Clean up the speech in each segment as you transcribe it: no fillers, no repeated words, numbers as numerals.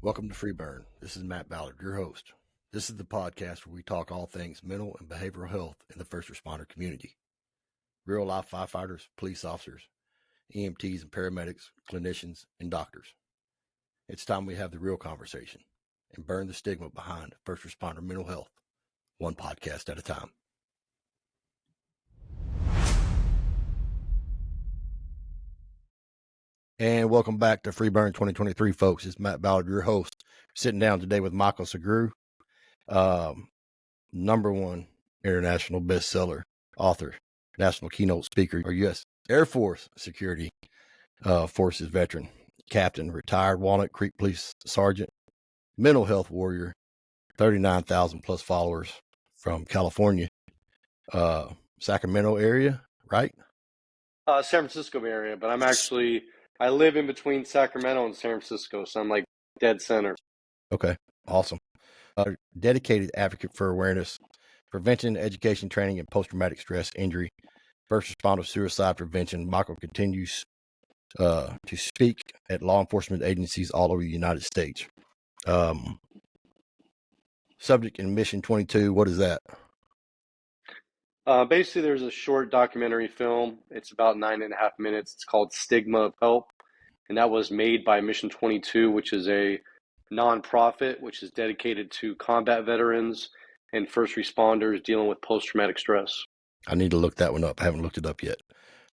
Welcome to Free Burn. This is Matt Ballard, your host. This is the podcast where we talk all things mental and behavioral health in the first responder community. Real life firefighters, police officers, EMTs and paramedics, clinicians, and doctors. It's time we have the real conversation and burn the stigma behind first responder mental health, one podcast at a time. And welcome back to Free Burn 2023, folks. It's Matt Ballard, your host. Sitting down today with Michael Sugrue, #1 international bestseller author, national keynote speaker, U.S. Air Force Security Forces veteran, captain, retired Walnut Creek Police Sergeant, mental health warrior, 39,000 plus followers from California, Sacramento area, right? San Francisco area, but I live in between Sacramento and San Francisco, so I'm like dead center. Okay, awesome. Dedicated advocate for awareness, prevention, education, training, and post-traumatic stress injury, first responder suicide prevention. Michael continues to speak at law enforcement agencies all over the United States. Subject in Mission 22, what is that? Basically, there's a short documentary film. It's about 9.5 minutes. It's called Stigma of Help, and that was made by Mission 22, which is a nonprofit which is dedicated to combat veterans and first responders dealing with post-traumatic stress. I need to look that one up. I haven't looked it up yet.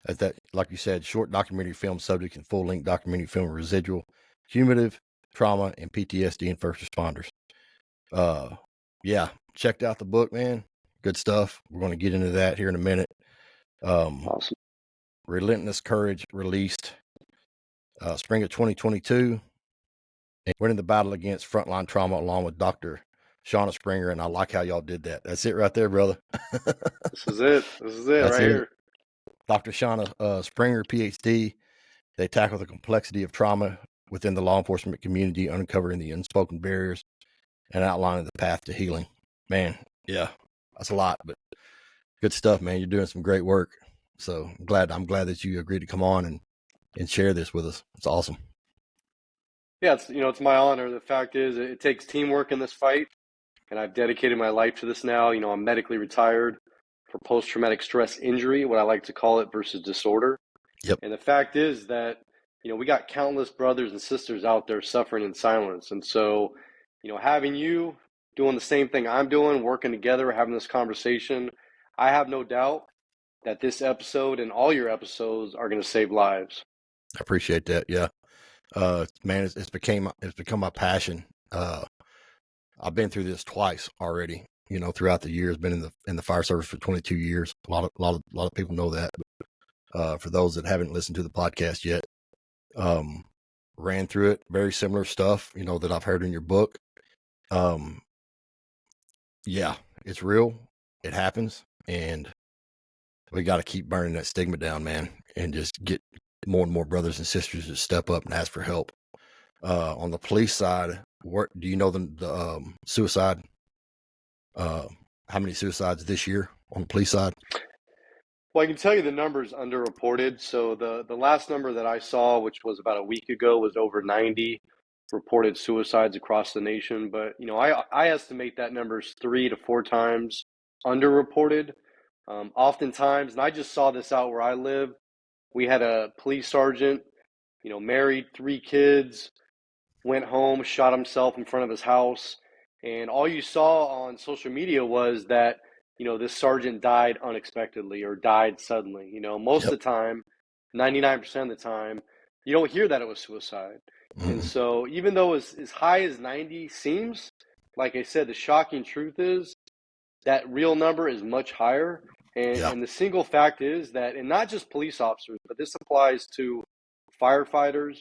That, like you said, short documentary film subject and full-length documentary film residual, cumulative trauma and PTSD in first responders. Yeah, checked out the book, man. Good stuff. We're going to get into that here in a minute. Awesome. Relentless Courage released spring of 2022. And winning the battle against frontline trauma along with Dr. Shauna Springer. And I like how y'all did that. That's it right there, brother. This is it. That's right here. Dr. Shauna Springer, PhD. They tackle the complexity of trauma within the law enforcement community, uncovering the unspoken barriers and outlining the path to healing. Man, yeah, that's a lot, but good stuff, man. You're doing some great work. So I'm glad that you agreed to come on and share this with us. It's awesome. Yeah, it's my honor. The fact is, it takes teamwork in this fight, and I've dedicated my life to this now. I'm medically retired for post-traumatic stress injury, what I like to call it, versus disorder. Yep. And the fact is that, we got countless brothers and sisters out there suffering in silence. And so, having you doing the same thing I'm doing, working together, having this conversation, I have no doubt that this episode and all your episodes are going to save lives. I appreciate that. Yeah. Man, it's become my passion. I've been through this twice already, throughout the years, been in the fire service for 22 years. A lot of people know that, but, for those that haven't listened to the podcast yet, ran through it, very similar stuff, that I've heard in your book. Yeah, it's real. It happens. And we got to keep burning that stigma down, man, and just get more and more brothers and sisters to step up and ask for help. On the police side, do you know the suicide? How many suicides this year on the police side? Well, I can tell you the number's underreported. So the last number that I saw, which was about a week ago, was over 90 reported suicides across the nation. But, I estimate that number is 3 to 4 times underreported. Oftentimes, and I just saw this out where I live, we had a police sergeant, married, 3 kids, went home, shot himself in front of his house. And all you saw on social media was that, this sergeant died unexpectedly or died suddenly. Most of the time, 99% of the time, you don't hear that it was suicide. Mm-hmm. And so even though as high as 90 seems, like I said, the shocking truth is that real number is much higher. And the single fact is that, and not just police officers, but this applies to firefighters,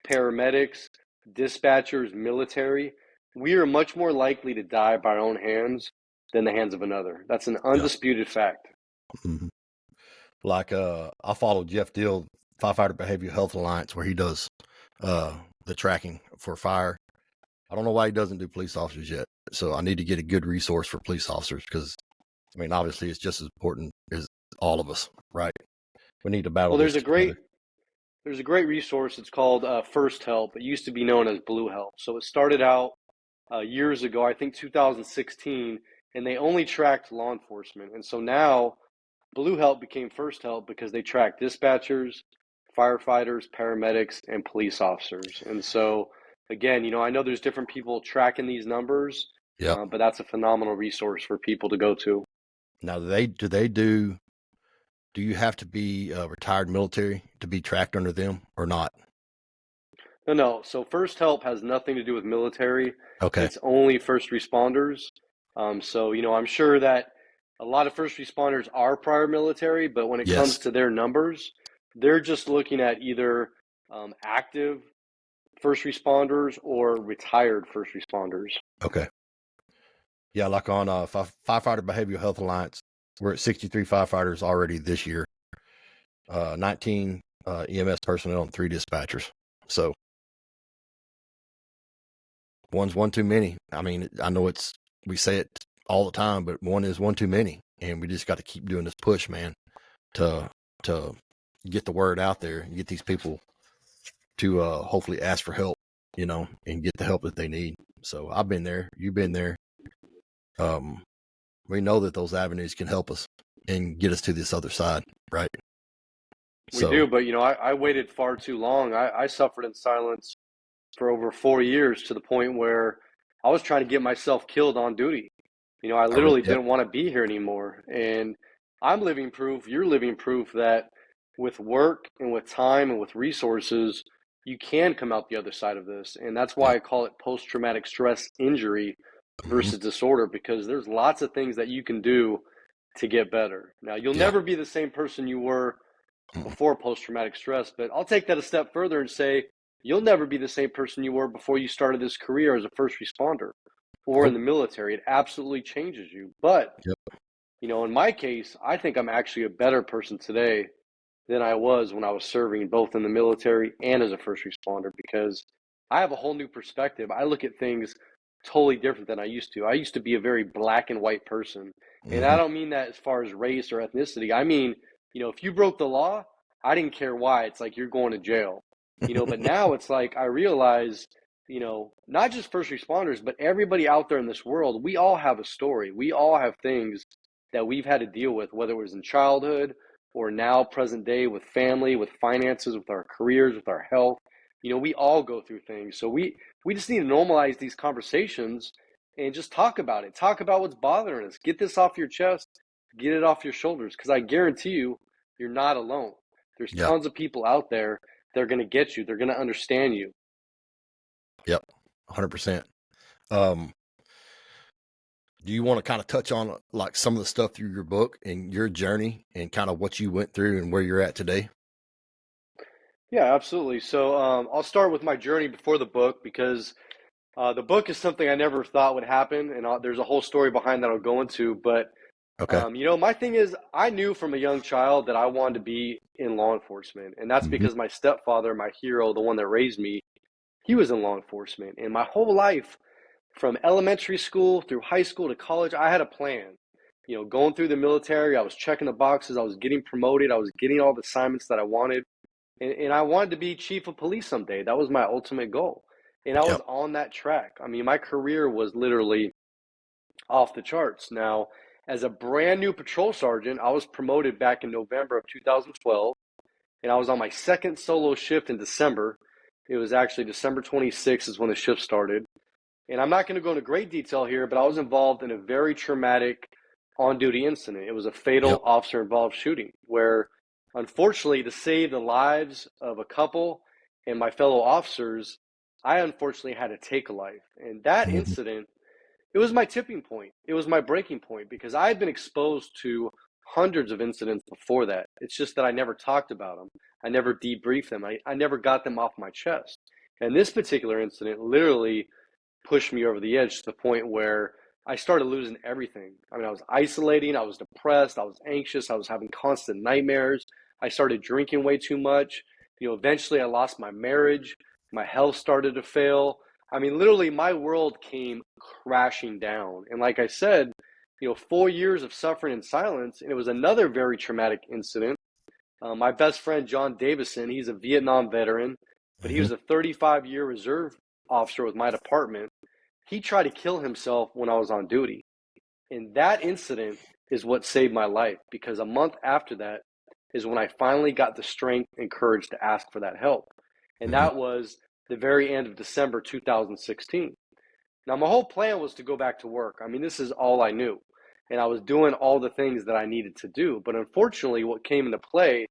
paramedics, dispatchers, military, we are much more likely to die by our own hands than the hands of another. That's an undisputed fact. Mm-hmm. Like I follow Jeff Dill, Firefighter Behavioral Health Alliance, where he does the tracking for fire. I don't know why he doesn't do police officers yet. So I need to get a good resource for police officers because, obviously it's just as important as all of us, right? We need to battle. Well, there's a great there's a great resource. It's called First Help. It used to be known as Blue Help. So it started out years ago, I think 2016, and they only tracked law enforcement. And so now Blue Help became First Help because they track dispatchers, firefighters, paramedics, and police officers. And so, again, I know there's different people tracking these numbers, Yep. but that's a phenomenal resource for people to go to. Now, do you have to be retired military to be tracked under them or not? No. So First Help has nothing to do with military. Okay. It's only first responders. So, I'm sure that a lot of first responders are prior military, but when it comes Yes. to their numbers, they're just looking at either active first responders or retired first responders. Okay. Yeah, like on Firefighter Behavioral Health Alliance, we're at 63 firefighters already this year, 19 EMS personnel, and 3 dispatchers. So one's one too many. I mean, I know we say it all the time, but one is one too many, and we just got to keep doing this push, man, to get the word out there and get these people to hopefully ask for help, and get the help that they need. So I've been there, you've been there. We know that those avenues can help us and get us to this other side, right? We do, but I waited far too long. I suffered in silence for over 4 years to the point where I was trying to get myself killed on duty. I literally didn't want to be here anymore. And I'm living proof, you're living proof that with work and with time and with resources, you can come out the other side of this. And that's why I call it post-traumatic stress injury versus disorder, because there's lots of things that you can do to get better. Now, you'll never be the same person you were before post-traumatic stress, but I'll take that a step further and say you'll never be the same person you were before you started this career as a first responder or in the military. It absolutely changes you. But, in my case, I think I'm actually a better person today than I was when I was serving both in the military and as a first responder, because I have a whole new perspective. I look at things totally different than I used to. I used to be a very black and white person. And I don't mean that as far as race or ethnicity. I mean, if you broke the law, I didn't care why. It's like you're going to jail. But now it's like I realize, not just first responders, but everybody out there in this world, we all have a story. We all have things that we've had to deal with, whether it was in childhood or now present day with family, with finances, with our careers, with our health. We all go through things. So we just need to normalize these conversations and just talk about it. Talk about what's bothering us. Get this off your chest. Get it off your shoulders, because I guarantee you, you're not alone. There's tons of people out there that are going to get you. They're going to understand you. Yep, 100%. Do you want to kind of touch on like some of the stuff through your book and your journey and kind of what you went through and where you're at today? Yeah, absolutely. So I'll start with my journey before the book, because the book is something I never thought would happen, and there's a whole story behind that I'll go into. But my thing is, I knew from a young child that I wanted to be in law enforcement, and that's because my stepfather, my hero, the one that raised me, he was in law enforcement. And my whole life, from elementary school through high school to college, I had a plan. Going through the military, I was checking the boxes, I was getting promoted, I was getting all the assignments that I wanted. And I wanted to be chief of police someday. That was my ultimate goal. And I was on that track. I mean, my career was literally off the charts. Now, as a brand new patrol sergeant, I was promoted back in November of 2012, and I was on my second solo shift in December. It was actually December 26th is when the shift started. And I'm not going to go into great detail here, but I was involved in a very traumatic on-duty incident. It was a fatal officer-involved shooting where, unfortunately, to save the lives of a couple and my fellow officers, I unfortunately had to take a life. And that incident, it was my tipping point. It was my breaking point, because I had been exposed to hundreds of incidents before that. It's just that I never talked about them. I never debriefed them. I never got them off my chest. And this particular incident literally pushed me over the edge to the point where I started losing everything. I mean, I was isolating, I was depressed, I was anxious, I was having constant nightmares. I started drinking way too much. Eventually I lost my marriage. My health started to fail. I mean, literally my world came crashing down. And like I said, 4 years of suffering in silence, and it was another very traumatic incident My best friend, John Davison, he's a Vietnam veteran, but he Mm-hmm. was a 35-year reserve officer with my department. He tried to kill himself when I was on duty. And that incident is what saved my life, because a month after that is when I finally got the strength and courage to ask for that help. And Mm-hmm. that was the very end of December 2016. Now, my whole plan was to go back to work. I mean, this is all I knew. And I was doing all the things that I needed to do. But unfortunately, what came into play,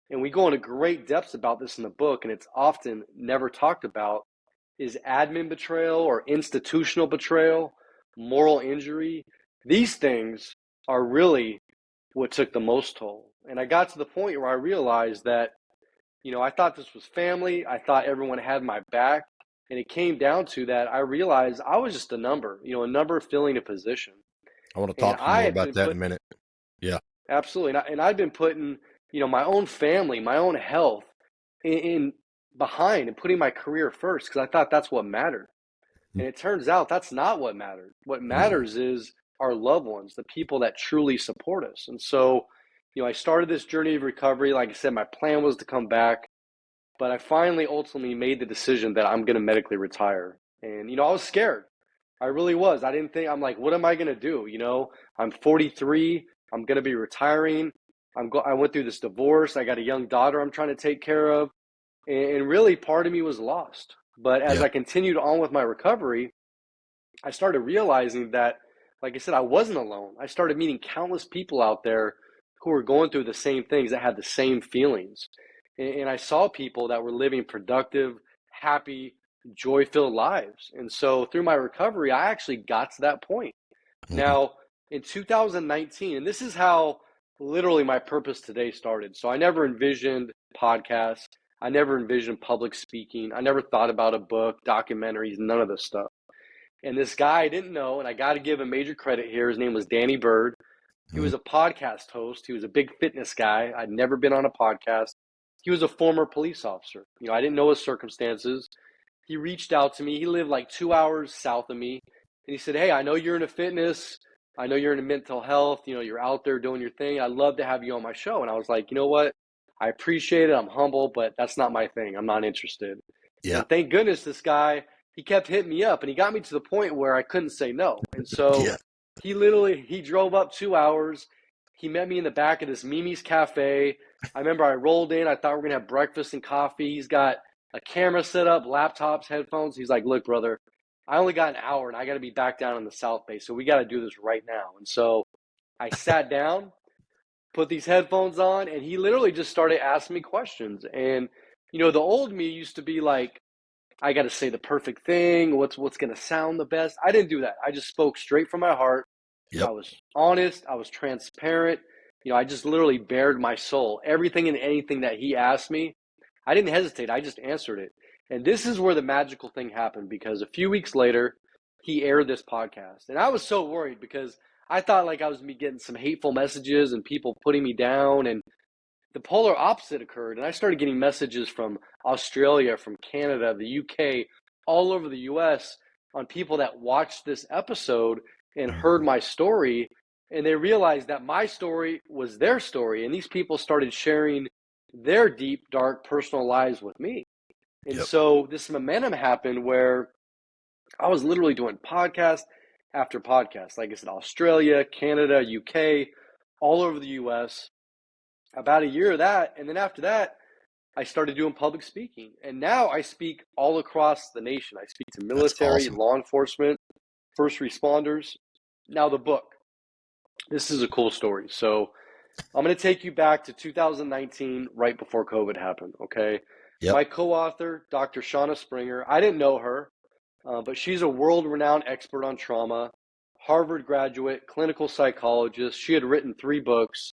and we go into great depths about this in the book, and it's often never talked about, is admin betrayal or institutional betrayal, moral injury. These things are really what took the most toll. And I got to the point where I realized that, I thought this was family. I thought everyone had my back. And it came down to that. I realized I was just a number, a number filling a position. I want to And talk some I more had about been that in a put, minute. Yeah. absolutely. And I'd been putting, my own family, my own health in behind and putting my career first because I thought that's what mattered. And it turns out that's not what mattered. What Mm-hmm. matters is our loved ones, the people that truly support us. And so, I started this journey of recovery. Like I said, my plan was to come back, but I finally ultimately made the decision that I'm going to medically retire. And, I was scared. I really was. I didn't think, I'm like, what am I going to do? I'm 43. I'm going to be retiring. I went through this divorce. I got a young daughter I'm trying to take care of. And really, part of me was lost. But as Yeah. I continued on with my recovery, I started realizing that, like I said, I wasn't alone. I started meeting countless people out there who were going through the same things, that had the same feelings. And I saw people that were living productive, happy, joy filled lives. And so through my recovery, I actually got to that point. Mm-hmm. Now, in 2019, and this is how literally my purpose today started. So I never envisioned podcasts. I never envisioned public speaking. I never thought about a book, documentaries, none of this stuff. And this guy I didn't know, and I got to give him major credit here. His name was Danny Bird. He Mm-hmm. was a podcast host. He was a big fitness guy. I'd never been on a podcast. He was a former police officer. I didn't know his circumstances. He reached out to me. He lived like 2 hours south of me. And he said, hey, I know you're into fitness. I know you're into mental health. You're out there doing your thing. I'd love to have you on my show. And I was like, you know what? I appreciate it. I'm humble, but that's not my thing. I'm not interested. Yeah. And thank goodness this guy, he kept hitting me up, and he got me to the point where I couldn't say no. And so Yeah. he drove up 2 hours. He met me in the back of this Mimi's Cafe. I remember I rolled in. I thought we were going to have breakfast and coffee. He's got a camera set up, laptops, headphones. He's like, look, brother, I only got an hour and I got to be back down in the South Bay. So we got to do this right now. And so I sat down, put these headphones on, and he literally just started asking me questions. And, the old me used to be like, I got to say the perfect thing. What's going to sound the best? I didn't do that. I just spoke straight from my heart. I Yep. was honest. I was transparent. I just literally bared my soul. Everything and anything that he asked me, I didn't hesitate. I just answered it. And this is where the magical thing happened, because a few weeks later, he aired this podcast. And I was so worried because I thought like I was getting some hateful messages and people putting me down. And the polar opposite occurred. And I started getting messages from Australia, from Canada, the UK, all over the US on people that watched this episode and heard Mm-hmm. my story. And they realized that my story was their story. And these people started sharing their deep, dark personal lives with me. And Yep. so this momentum happened where I was literally doing podcast after podcast. Like I said, Australia, Canada, UK, all over the US. About a year of that. And then after that, I started doing public speaking. And now I speak all across the nation. I speak to That's military, awesome. law enforcement, first responders. Now, the book. This is a cool story. So I'm going to take you back to 2019, right before COVID happened. Okay. Yep. My co author, Dr. Shauna Springer, I didn't know her, but she's a world renowned expert on trauma, Harvard graduate, clinical psychologist. She had written 3 books.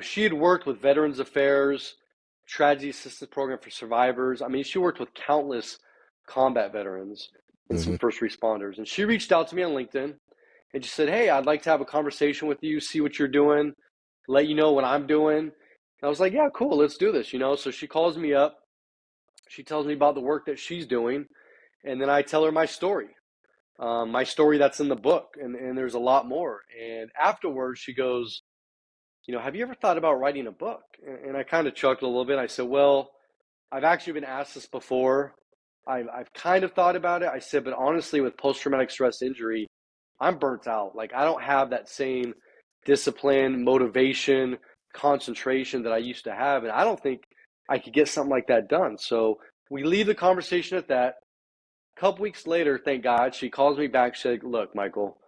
She had worked with Veterans Affairs, Tragedy Assistance Program for Survivors. I mean, she worked with countless combat veterans and some Mm-hmm. first responders. And she reached out to me on LinkedIn and she said, hey, I'd like to have a conversation with you, see what you're doing, let you know what I'm doing. And I was like, yeah, cool, let's do this, So she calls me up. She tells me about the work that she's doing. And then I tell her my story that's in the book. And there's a lot more. And afterwards, she goes, have you ever thought about writing a book? And I kind of chuckled a little bit. I said, well, I've actually been asked this before. I've kind of thought about it. I said, but honestly, with post-traumatic stress injury, I'm burnt out. Like, I don't have that same discipline, motivation, concentration that I used to have. And I don't think I could get something like that done. So we leave the conversation at that. A couple weeks later, thank God, she calls me back. She's like, look, Michael,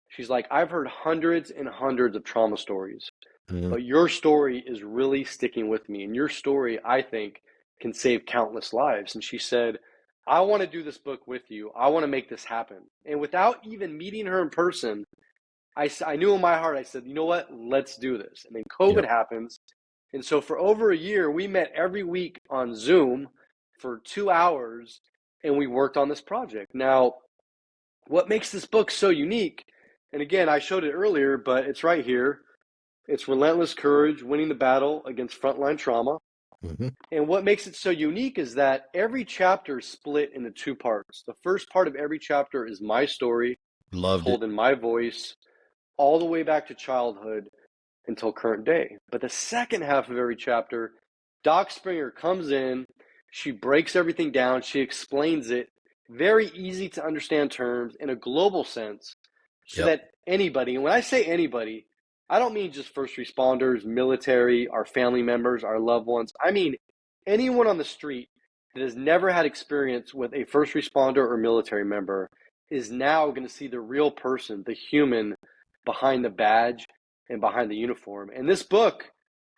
she's like, I've heard hundreds and hundreds of trauma stories, Mm-hmm. but your story is really sticking with me. And your story, I think, can save countless lives. And she said, I want to do this book with you. I want to make this happen. And without even meeting her in person, I knew in my heart, I said, you know what? Let's do this. And then COVID Yep. happens. And so for over a year, we met every week on Zoom for 2 hours and we worked on this project. Now, what makes this book so unique, and again, I showed it earlier, but it's right here. It's Relentless Courage, Winning the Battle Against Frontline Trauma. Mm-hmm. And what makes it so unique is that every chapter is split into two parts. The first part of every chapter is my story, Loved it. told in my voice, all the way back to childhood until current day. But the second half of every chapter, Doc Springer comes in, she breaks everything down, she explains it, very easy to understand terms in a global sense, so Yep. that anybody, and when I say anybody, I don't mean just first responders, military, our family members, our loved ones. I mean anyone on the street that has never had experience with a first responder or military member is now going to see the real person, the human behind the badge and behind the uniform. And this book,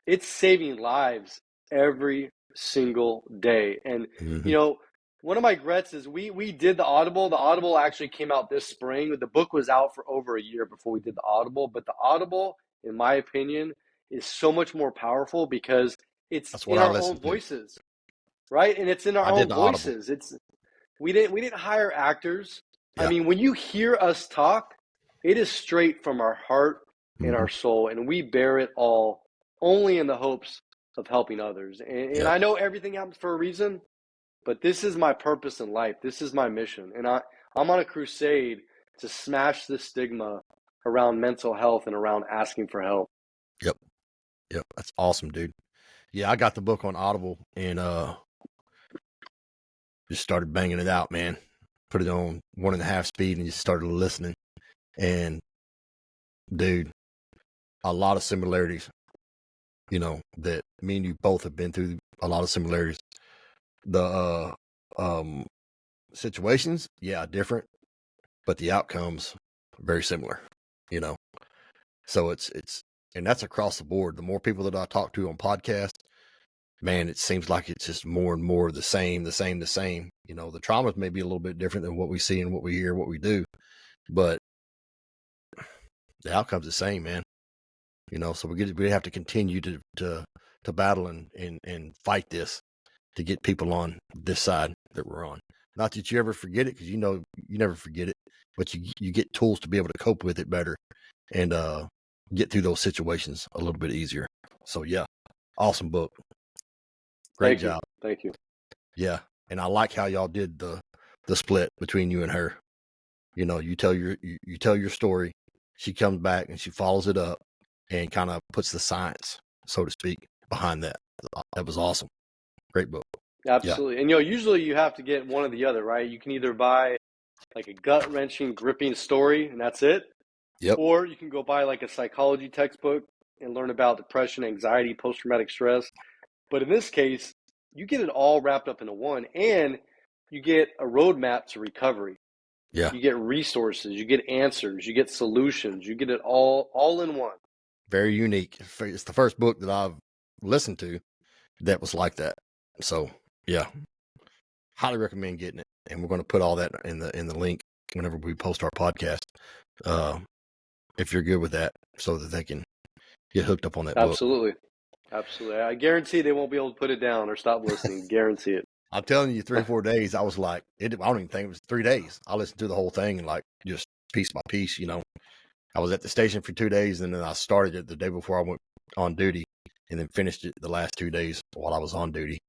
it's saving lives every single day. And, Mm-hmm. one of my regrets is we did the Audible. The Audible actually came out this spring. The book was out for over a year before we did the Audible. But the Audible, in my opinion, is so much more powerful because it's That's what in I our own listened to. voices, right? And it's in our I did own the Audible. voices. We didn't hire actors. I Yeah. mean, when you hear us talk, it is straight from our heart and Mm-hmm. our soul, and we bear it all only in the hopes of helping others. And Yep. I know everything happens for a reason, but this is my purpose in life. This is my mission. And I'm on a crusade to smash the stigma around mental health and around asking for help. Yep. Yep. That's awesome, dude. Yeah, I got the book on Audible and just started banging it out, man. Put it on 1.5 speed and just started listening. And dude, a lot of similarities, that me and you both have been through a lot of similarities. The situations, yeah, different, but the outcomes very similar, you know. So it's and that's across the board. The more people that I talk to on podcasts, man, it seems like it's just more and more the same. The traumas may be a little bit different than what we see and what we hear, what we do, but the outcome's the same, man. So we have to continue to battle and fight this to get people on this side that we're on. Not that you ever forget it, because you never forget it, but you get tools to be able to cope with it better and get through those situations a little bit easier. So yeah, awesome book. Great job. Thank you. Yeah, and I like how y'all did the split between you and her. You tell your story, she comes back and she follows it up and kind of puts the science, so to speak, behind that. That was awesome. Great book. Absolutely. Yeah. And usually you have to get one or the other, right? You can either buy like a gut-wrenching, gripping story, and that's it. Yep. Or you can go buy like a psychology textbook and learn about depression, anxiety, post-traumatic stress. But in this case, you get it all wrapped up into one, and you get a roadmap to recovery. Yeah. You get resources, you get answers, you get solutions, you get it all in one. Very unique. It's the first book that I've listened to that was like that. So yeah, highly recommend getting it. And we're going to put all that in the link whenever we post our podcast. If you're good with that, so that they can get hooked up on that book. Absolutely. I guarantee they won't be able to put it down or stop listening. Guarantee it. I'm telling you, 3 or 4 days, I was like, I don't even think it was 3 days. I listened to the whole thing and like just piece by piece, I was at the station for 2 days and then I started it the day before I went on duty and then finished it the last 2 days while I was on duty.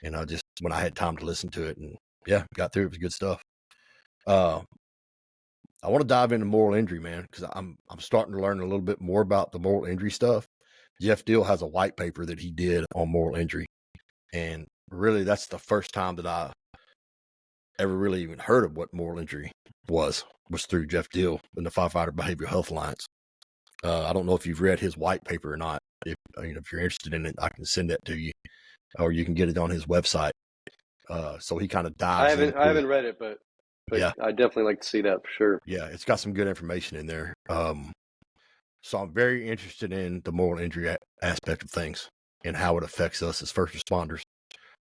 And I just, when I had time to listen to it, and yeah, got through it. It was good stuff. I want to dive into moral injury, man, because I'm starting to learn a little bit more about the moral injury stuff. Jeff Deal has a white paper that he did on moral injury. And really, that's the first time that I ever really even heard of what moral injury was through Jeff Deal in the Firefighter Behavioral Health Alliance. I don't know if you've read his white paper or not. If you're interested in it, I can send that to you, or you can get it on his website. So he kind of dives into I haven't read it, but yeah, I definitely like to see that for sure. yeah, it's got some good information in there. So I'm very interested in the moral injury aspect of things and how it affects us as first responders.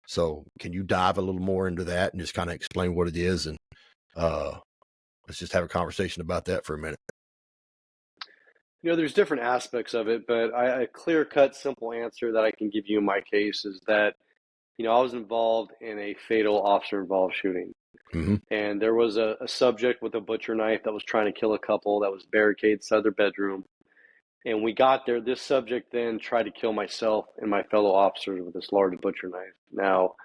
So can you dive a little more into that and just kind of explain what it is? And let's just have a conversation about that for a minute. There's different aspects of it, but a clear-cut, simple answer that I can give you in my case is that, I was involved in a fatal officer-involved shooting. Mm-hmm. And there was a subject with a butcher knife that was trying to kill a couple that was barricaded inside their bedroom. And we got there. This subject then tried to kill myself and my fellow officers with this large butcher knife. Now,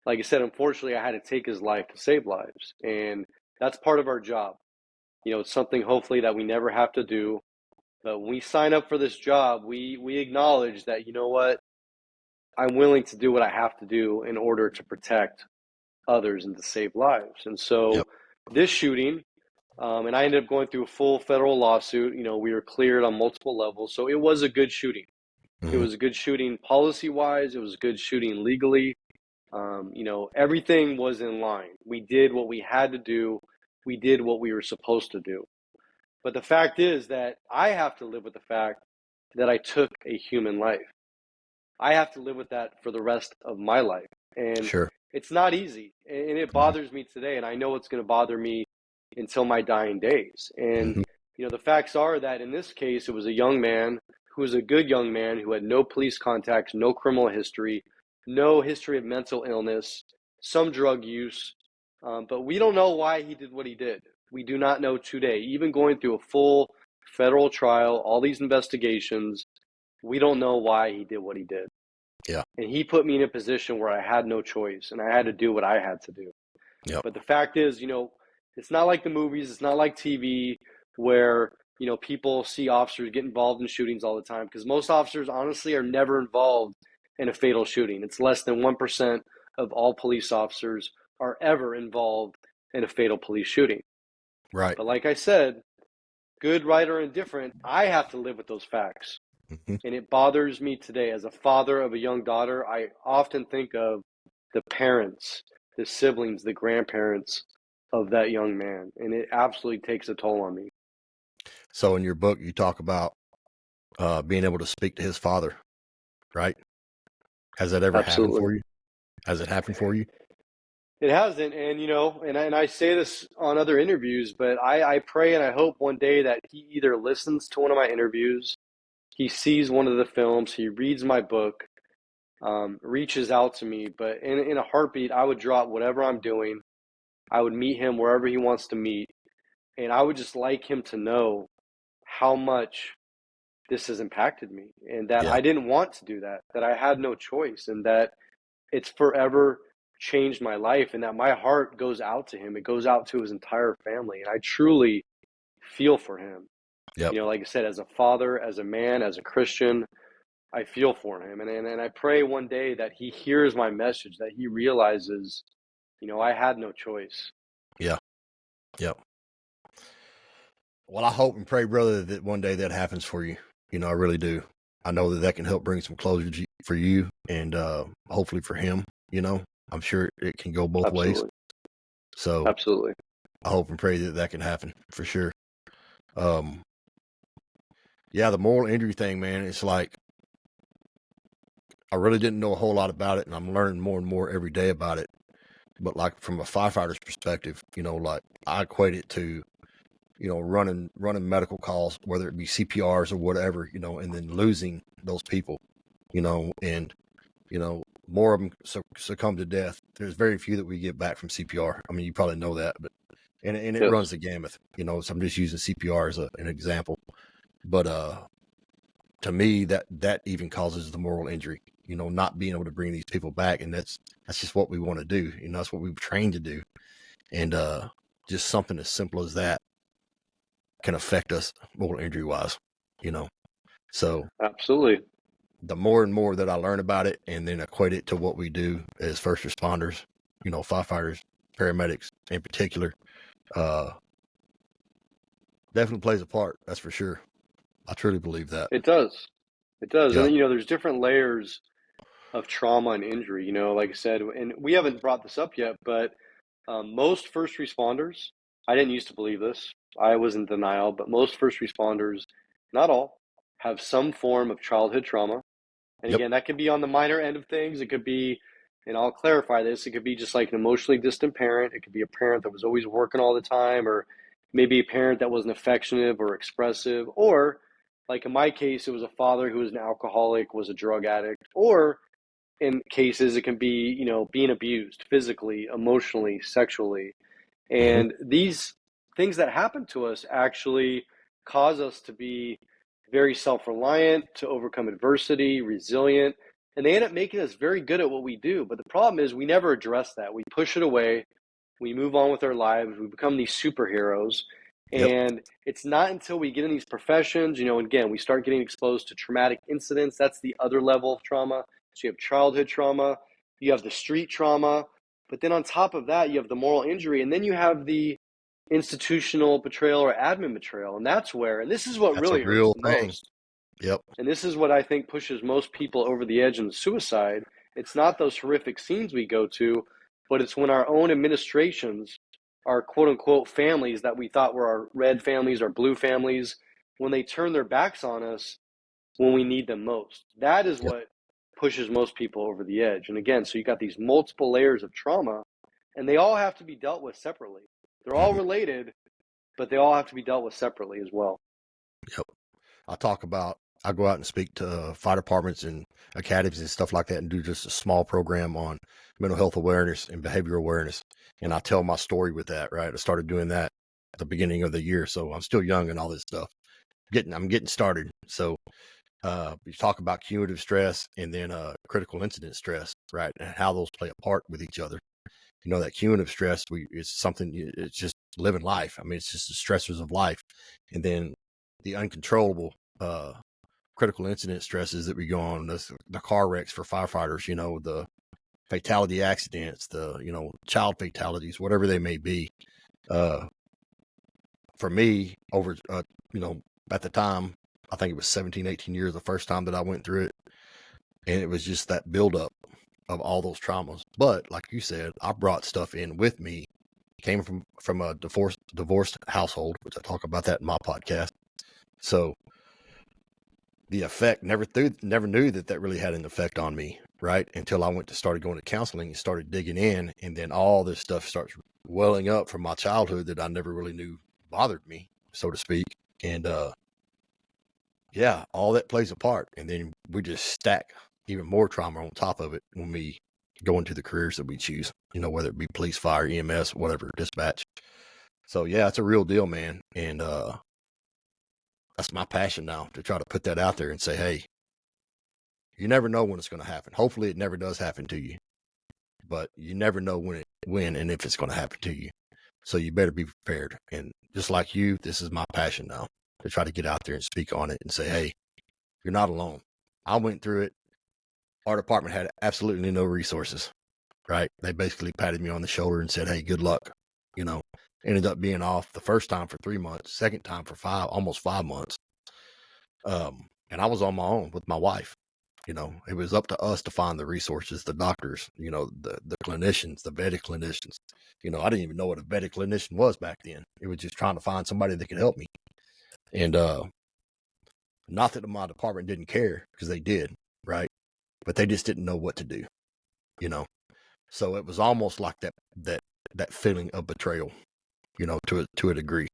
like I said, unfortunately, I had to take his life to save lives. And that's part of our job. It's something hopefully that we never have to do. But when we sign up for this job, we acknowledge that, you know what, I'm willing to do what I have to do in order to protect others and to save lives. And so this shooting, and I ended up going through a full federal lawsuit. We were cleared on multiple levels. So it was a good shooting. Mm-hmm. It was a good shooting policy-wise. It was a good shooting legally. Everything was in line. We did what we had to do. We did what we were supposed to do. But the fact is that I have to live with the fact that I took a human life. I have to live with that for the rest of my life. And it's not easy. And it bothers me today. And I know it's going to bother me until my dying days. And, the facts are that in this case, it was a young man who was a good young man who had no police contacts, no criminal history, no history of mental illness, some drug use. But we don't know why he did what he did. We do not know today. Even going through a full federal trial, all these investigations, we don't know why he did what he did. Yeah. And he put me in a position where I had no choice and I had to do what I had to do. Yep. But the fact is, it's not like the movies, it's not like TV where, people see officers get involved in shootings all the time, because most officers honestly are never involved in a fatal shooting. It's less than 1% of all police officers are ever involved in a fatal police shooting. Right. But like I said, good, right, or indifferent, I have to live with those facts. Mm-hmm. And it bothers me today. As a father of a young daughter, I often think of the parents, the siblings, the grandparents of that young man. And it absolutely takes a toll on me. So in your book, you talk about being able to speak to his father, right? Has that ever happened for you? Has it happened for you? It hasn't. And, and I say this on other interviews, but I pray and I hope one day that he either listens to one of my interviews, he sees one of the films, he reads my book, reaches out to me. But in a heartbeat, I would drop whatever I'm doing. I would meet him wherever he wants to meet. And I would just like him to know how much this has impacted me, and that I didn't want to do that I had no choice, and that it's forever changed my life, and that my heart goes out to him. It goes out to his entire family. And I truly feel for him. Yep. Like I said, as a father, as a man, as a Christian, I feel for him. And I pray one day that he hears my message, that he realizes, I had no choice. Yeah. Yep. Well, I hope and pray, brother, that one day that happens for you. I really do. I know that can help bring some closure for you and hopefully for him. I'm sure it can go both ways. So absolutely, I hope and pray that can happen for sure. Yeah, the moral injury thing, man, it's like I really didn't know a whole lot about it, and I'm learning more and more every day about it. But like from a firefighter's perspective, like I equate it to, running medical calls, whether it be CPRs or whatever, and then losing those people, and, more of them succumb to death. There's very few that we get back from CPR. I mean, you probably know that, but, and it runs the gamut, so I'm just using CPR as an example. But, to me, that even causes the moral injury, not being able to bring these people back. And that's just what we want to do. That's what we've trained to do. And, just something as simple as that can affect us moral injury wise, So absolutely. the more and more that I learn about it and then equate it to what we do as first responders, firefighters, paramedics in particular, definitely plays a part. That's for sure. I truly believe that. It does. It does. Yeah. And there's different layers of trauma and injury, like I said, and we haven't brought this up yet, but most first responders, I didn't used to believe this. I was in denial, but most first responders, not all, have some form of childhood trauma. And Yep. again, that could be on the minor end of things. It could be, and I'll clarify this, it could be just like an emotionally distant parent. It could be a parent that was always working all the time, or maybe a parent that wasn't affectionate or expressive, or like in my case, it was a father who was an alcoholic, was a drug addict, or in cases it can be, being abused physically, emotionally, sexually. Mm-hmm. And these things that happen to us actually cause us to be very self-reliant, to overcome adversity, resilient, and they end up making us very good at what we do. But the problem is we never address that. We push it away. We move on with our lives. We become these superheroes. Yep. And it's not until we get in these professions, again, we start getting exposed to traumatic incidents. That's the other level of trauma. So you have childhood trauma, you have the street trauma, but then on top of that, you have the moral injury, and then you have the institutional betrayal or admin betrayal. And that's where, and this is what That's a really hurts real the thing. most. Yep. And this is what I think pushes most people over the edge in suicide. It's not those horrific scenes we go to, but it's when our own administrations, our quote unquote families that we thought were our red families or blue families, when they turn their backs on us when we need them most. That is Yep. what pushes most people over the edge. And again, so you got these multiple layers of trauma, and they all have to be dealt with separately. They're all Mm-hmm. related, but they all have to be dealt with separately as well. Yep. I go out and speak to fire departments and academies and stuff like that and do just a small program on mental health awareness and behavioral awareness. And I tell my story with that, right? I started doing that at the beginning of the year. So I'm still young and all this stuff. I'm getting started. So we talk about cumulative stress and then critical incident stress, right? And how those play a part with each other. That cumulative stress, it's something, it's just living life. I mean, it's just the stressors of life. And then the uncontrollable critical incident stresses that we go on, the car wrecks for firefighters, the fatality accidents, the, child fatalities, whatever they may be. For me, over, at the time, I think it was 17, 18 years, the first time that I went through it. And it was just that buildup of all those traumas. But like you said, I brought stuff in with me, came from a divorced household, which I talk about that in my podcast. So the effect, never knew that really had an effect on me, right? Until I started going to counseling and started digging in, and then all this stuff starts welling up from my childhood that I never really knew bothered me, so to speak. And yeah, all that plays a part, and then we just stack even more trauma on top of it when we go into the careers that we choose, whether it be police, fire, EMS, whatever, dispatch. So yeah, it's a real deal, man. And that's my passion now, to try to put that out there and say, hey, you never know when it's going to happen. Hopefully it never does happen to you, but you never know when and if it's going to happen to you. So you better be prepared. And just like you, this is my passion now, to try to get out there and speak on it and say, hey, you're not alone. I went through it. Our department had absolutely no resources, right? They basically patted me on the shoulder and said, hey, good luck. Ended up being off the first time for 3 months, second time for almost 5 months. And I was on my own with my wife. It was up to us to find the resources, the doctors, the clinicians, the vetted clinicians. I didn't even know what a vetted clinician was back then. It was just trying to find somebody that could help me. And not that my department didn't care, because they did, right? But they just didn't know what to do, So it was almost like that feeling of betrayal, to a degree.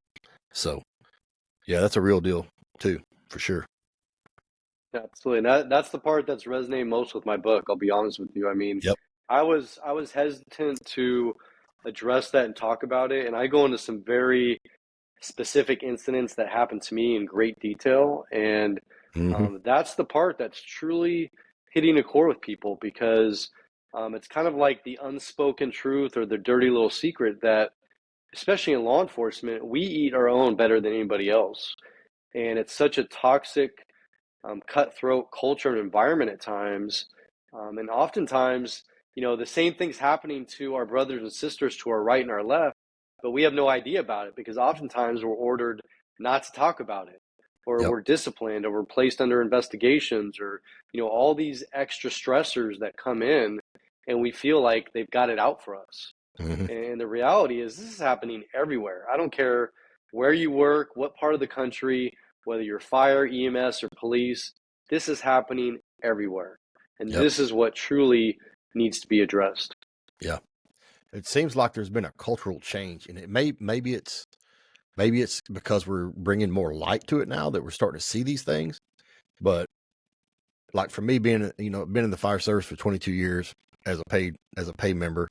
So yeah, that's a real deal too, for sure. Absolutely. And that's the part that's resonating most with my book. I'll be honest with you. I mean, Yep. I was hesitant to address that and talk about it. And I go into some very specific incidents that happened to me in great detail. And Mm-hmm. that's the part that's truly hitting a core with people, because it's kind of like the unspoken truth or the dirty little secret that, especially in law enforcement, we eat our own better than anybody else. And it's such a toxic cutthroat culture and environment at times. And oftentimes, the same thing's happening to our brothers and sisters to our right and our left, but we have no idea about it because oftentimes we're ordered not to talk about it, or Yep. we're disciplined, or we're placed under investigations, or, all these extra stressors that come in, and we feel like they've got it out for us. Mm-hmm. And the reality is, this is happening everywhere. I don't care where you work, what part of the country, whether you're fire, EMS, or police, this is happening everywhere. And Yep. this is what truly needs to be addressed. Yeah. It seems like there's been a cultural change, and maybe it's because we're bringing more light to it now that we're starting to see these things. But like for me, been in the fire service for 22 years as a paid member,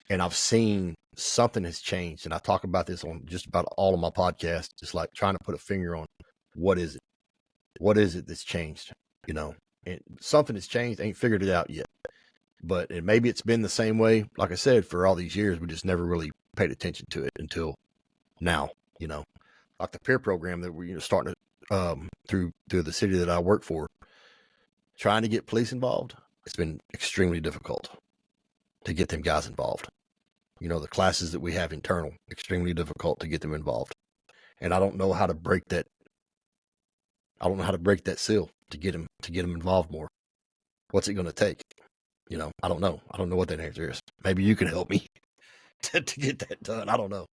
and I've seen something has changed. And I talk about this on just about all of my podcasts, just like trying to put a finger on what is it that's changed, and something has changed. Ain't figured it out yet, but maybe it's been the same way. Like I said, for all these years, we just never really paid attention to it until now, like the peer program that we're starting to, through the city that I work for, trying to get police involved. It's been extremely difficult to get them guys involved. The classes that we have internal, extremely difficult to get them involved. And I don't know how to break that. I don't know how to break that seal to get them involved more. What's it going to take? I don't know. I don't know what that answer is. Maybe you can help me to get that done. I don't know.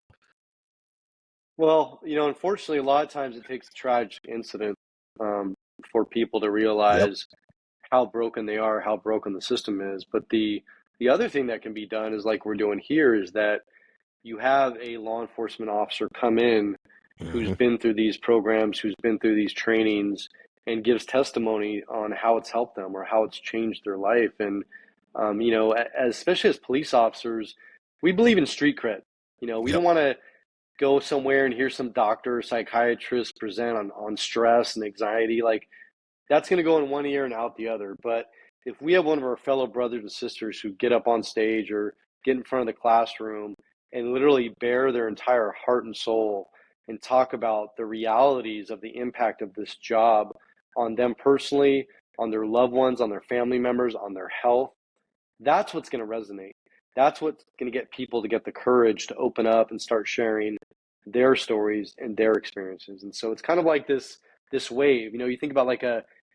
Well, unfortunately, a lot of times it takes a tragic incident for people to realize how broken they are, how broken the system is. But the other thing that can be done is like we're doing here is that you have a law enforcement officer come in who's Mm-hmm. been through these programs, who's been through these trainings, and gives testimony on how it's helped them or how it's changed their life. And, especially as police officers, we believe in street cred. We don't want to go somewhere and hear some doctor or psychiatrist present on stress and anxiety. Like, that's going to go in one ear and out the other. But if we have one of our fellow brothers and sisters who get up on stage or get in front of the classroom and literally bare their entire heart and soul and talk about the realities of the impact of this job on them personally, on their loved ones, on their family members, on their health, that's what's going to resonate. That's what's going to get people to get the courage to open up and start sharing their stories and their experiences. And so it's kind of like this wave. You think about like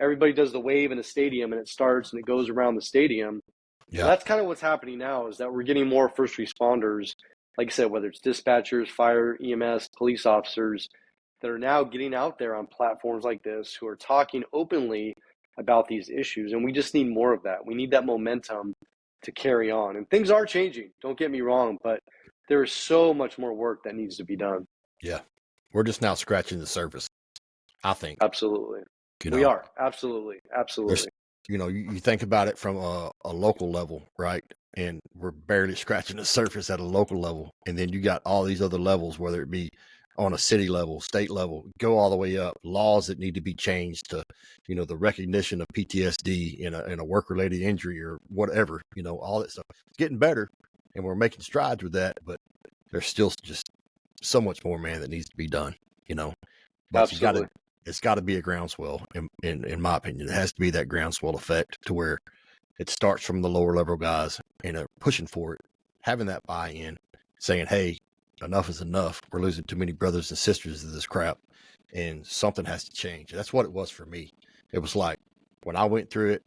everybody does the wave in a stadium and it starts and it goes around the stadium. Yeah. Well, that's kind of what's happening now, is that we're getting more first responders, like I said, whether it's dispatchers, fire, EMS, police officers, that are now getting out there on platforms like this, who are talking openly about these issues. And we just need more of that. We need that momentum to carry on. And things are changing, don't get me wrong, but there is so much more work that needs to be done. Yeah. We're just now scratching the surface, I think. Absolutely. We are. Absolutely. You think about it from a local level, right? And we're barely scratching the surface at a local level. And then you got all these other levels, whether it be on a city level, state level, go all the way up, laws that need to be changed to, the recognition of PTSD in a work-related injury or whatever, all that stuff. It's getting better and we're making strides with that, but there's still just so much more, man, that needs to be done, but Absolutely. it's got to be a groundswell in my opinion. It has to be that groundswell effect to where it starts from the lower level guys and are pushing for it, having that buy-in, saying, hey, enough is enough. We're losing too many brothers and sisters to this crap, and something has to change. That's what it was for me. It was like when I went through it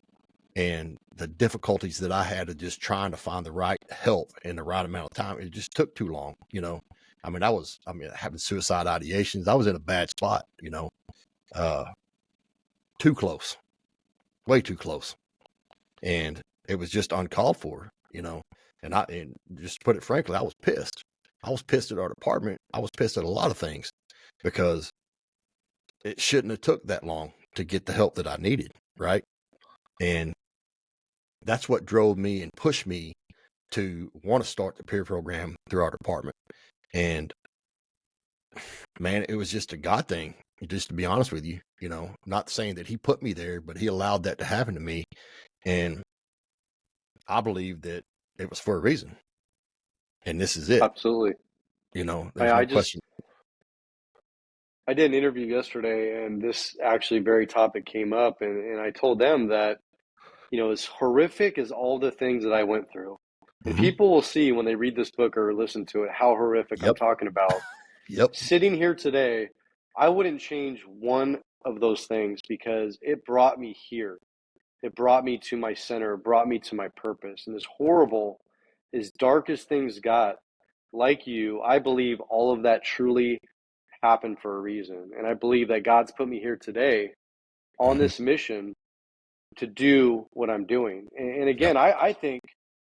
and the difficulties that I had of just trying to find the right help in the right amount of time, it just took too long, having suicide ideations. I was in a bad spot, too close, way too close. And it was just uncalled for, and just to put it frankly, I was pissed. I was pissed at our department. I was pissed at a lot of things because it shouldn't have took that long to get the help that I needed. Right. And that's what drove me and pushed me to want to start the peer program through our department. And man, it was just a God thing, just to be honest with you, not saying that he put me there, but he allowed that to happen to me. And I believe that it was for a reason. And this is it. Absolutely. There's no question. I did an interview yesterday, and this actually very topic came up, and I told them that, as horrific as all the things that I went through, and Hmm. people will see when they read this book or listen to it how horrific I'm Yep. talking about. Yep. Sitting here today, I wouldn't change one of those things because it brought me here. It brought me to my center, it brought me to my purpose. And as horrible, as dark as things got, like you, I believe all of that truly happened for a reason. And I believe that God's put me here today on Hmm. this mission to do what I'm doing. And Yep. again, I think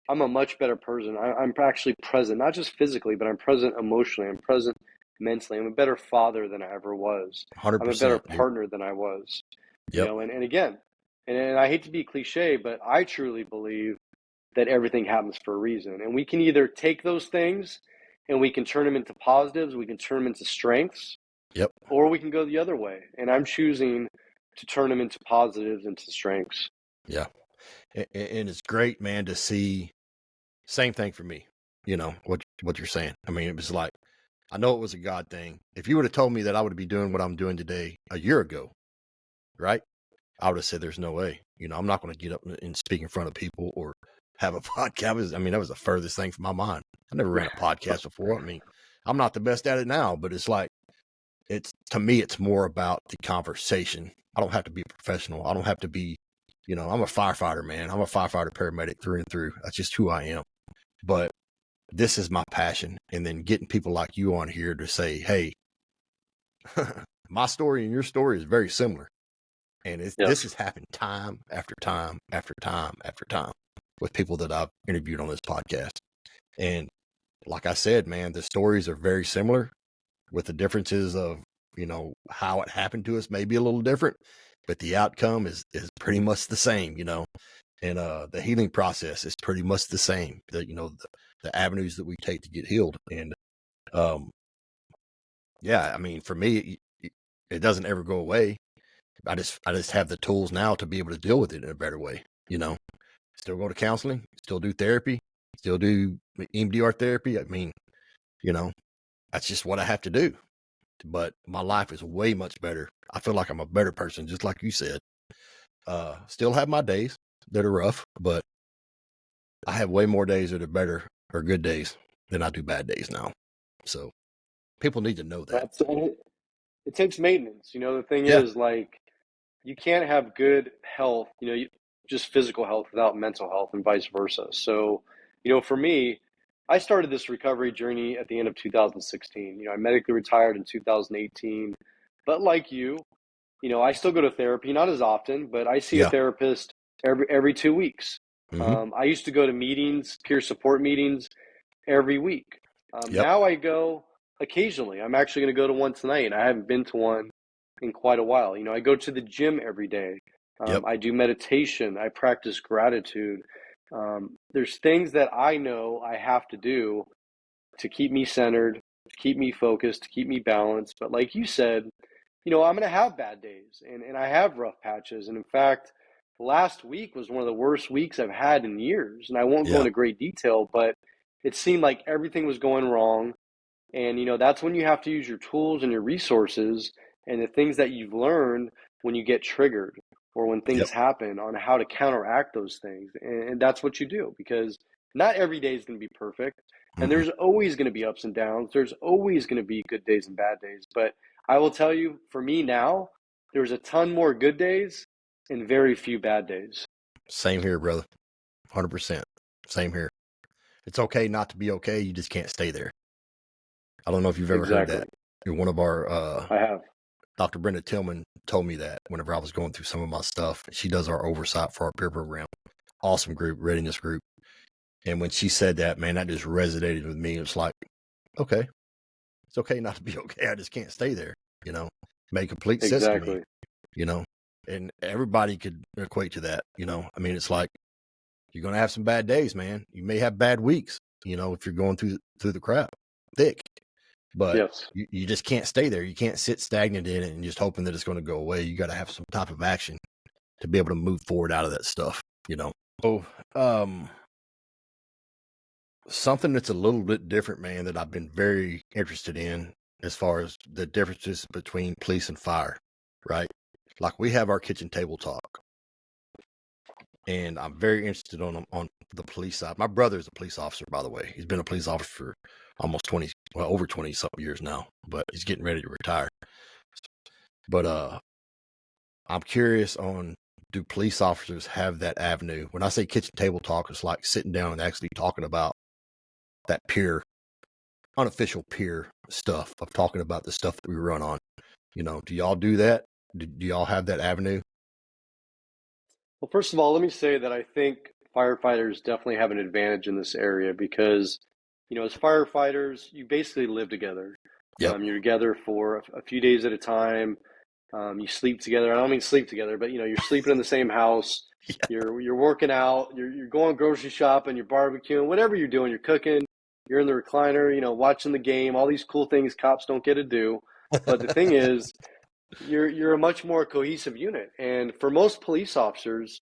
I'm a much better person. I'm actually present, not just physically, but I'm present emotionally. I'm present mentally. I'm a better father than I ever was. I'm a better 100%, dude. partner than I was. Yep. And again, and I hate to be cliche, but I truly believe that everything happens for a reason. And we can either take those things and we can turn them into positives, we can turn them into strengths, Yep. or we can go the other way. And I'm choosing to turn them into positives, into strengths. Yeah. And it's great, man, to see. Same thing for me. What you're saying. I mean, it was like, I know it was a God thing. If you would have told me that I would be doing what I'm doing today a year ago, right? I would have said, there's no way. I'm not going to get up and speak in front of people or have a podcast. That was the furthest thing from my mind. I never ran a podcast before. I mean, I'm not the best at it now, but it's like, to me, it's more about the conversation. I don't have to be a professional. I don't have to be, I'm a firefighter, man. I'm a firefighter paramedic through and through. That's just who I am. But this is my passion. And then getting people like you on here to say, hey, my story and your story is very similar. And this Yes. has happened time after time after time after time with people that I've interviewed on this podcast. And like I said, man, the stories are very similar, with the differences of, how it happened to us may be a little different, but the outcome is pretty much the same, and the healing process is pretty much the same. The avenues that we take to get healed. And yeah, I mean, for me, it doesn't ever go away. I just have the tools now to be able to deal with it in a better way. Still go to counseling, still do therapy, still do EMDR therapy. I mean, that's just what I have to do. But my life is way much better. I feel like I'm a better person, just like you said. Still have my days that are rough, but I have way more days that are better or good days than I do bad days now. So people need to know that. That's it takes maintenance. The thing Yeah. is, like, you can't have good health, just physical health without mental health and vice versa. So, for me, I started this recovery journey at the end of 2016. I medically retired in 2018. But like you, I still go to therapy, not as often, but I see a Yeah. therapist every 2 weeks. Hmm. I used to go to meetings, peer support meetings, every week. Yep. Now I go occasionally. I'm actually going to go to one tonight, and I haven't been to one in quite a while. I go to the gym every day. Yep. I do meditation. I practice gratitude. There's things that I know I have to do to keep me centered, to keep me focused, to keep me balanced. But like you said, I'm going to have bad days and I have rough patches. And in fact, last week was one of the worst weeks I've had in years. And I won't go Yeah. into great detail, but it seemed like everything was going wrong. And, that's when you have to use your tools and your resources and the things that you've learned when you get triggered or when Yep. things happen on how to counteract those things. And that's what you do, because not every day is going to be perfect. And Mm-mm. there's always going to be ups and downs. There's always going to be good days and bad days. But I will tell you, for me now, there's a ton more good days and very few bad days. Same here, brother. 100%. Same here. It's okay not to be okay. You just can't stay there. I don't know if you've ever heard Exactly. that. One of our I have. Dr. Brenda Tillman told me that whenever I was going through some of my stuff. She does our oversight for our peer program. Awesome group, readiness group. And when she said that, man, that just resonated with me. It's like, okay, it's okay not to be okay. I just can't stay there. Made complete sense to me. Exactly. And everybody could equate to that. I mean, it's like, you're going to have some bad days, man. You may have bad weeks, if you're going through the crap thick, but Yes. you just can't stay there. You can't sit stagnant in it and just hoping that it's going to go away. You got to have some type of action to be able to move forward out of that stuff, So, something that's a little bit different, man, that I've been very interested in as far as the differences between police and fire, right? Like we have our kitchen table talk, and I'm very interested on the police side. My brother is a police officer, by the way. He's been a police officer for almost over 20 something years now, but he's getting ready to retire. But I'm curious on, do police officers have that avenue? When I say kitchen table talk, it's like sitting down and actually talking about that unofficial peer stuff of talking about the stuff that we run on. Do y'all do that? Do y'all have that avenue? Well, first of all, let me say that I think firefighters definitely have an advantage in this area because, as firefighters, you basically live together. Yep. You're together for a few days at a time. You sleep together. I don't mean sleep together, but you're sleeping in the same house. Yeah. You're working out. You're going grocery shopping. You're barbecuing. Whatever you're doing, you're cooking. You're in the recliner. Watching the game. All these cool things cops don't get to do. But the thing is, you're a much more cohesive unit. And for most police officers,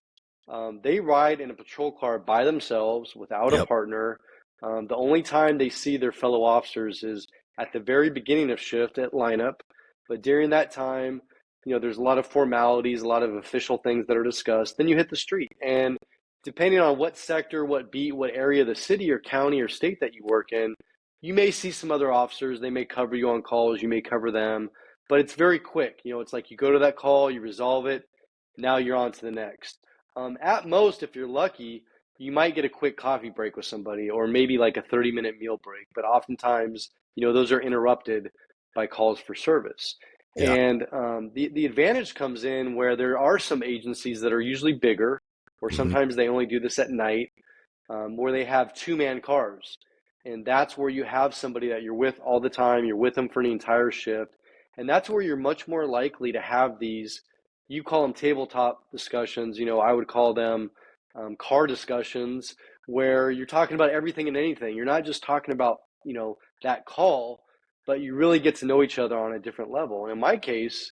they ride in a patrol car by themselves without a Yep. partner. The only time they see their fellow officers is at the very beginning of shift at lineup. But during that time, there's a lot of formalities, a lot of official things that are discussed. Then you hit the street. And depending on what sector, what beat, what area of the city or county or state that you work in, you may see some other officers. They may cover you on calls. You may cover them. But it's very quick. It's like you go to that call, you resolve it. Now you're on to the next. At most, if you're lucky, you might get a quick coffee break with somebody or maybe like a 30-minute meal break. But oftentimes, those are interrupted by calls for service. Yeah. And the advantage comes in where there are some agencies that are usually bigger, or sometimes they only do this at night, where they have two-man cars. And that's where you have somebody that you're with all the time. You're with them for the entire shift. And that's where you're much more likely to have these, you call them tabletop discussions. I would call them car discussions, where you're talking about everything and anything. You're not just talking about, that call, but you really get to know each other on a different level. And in my case,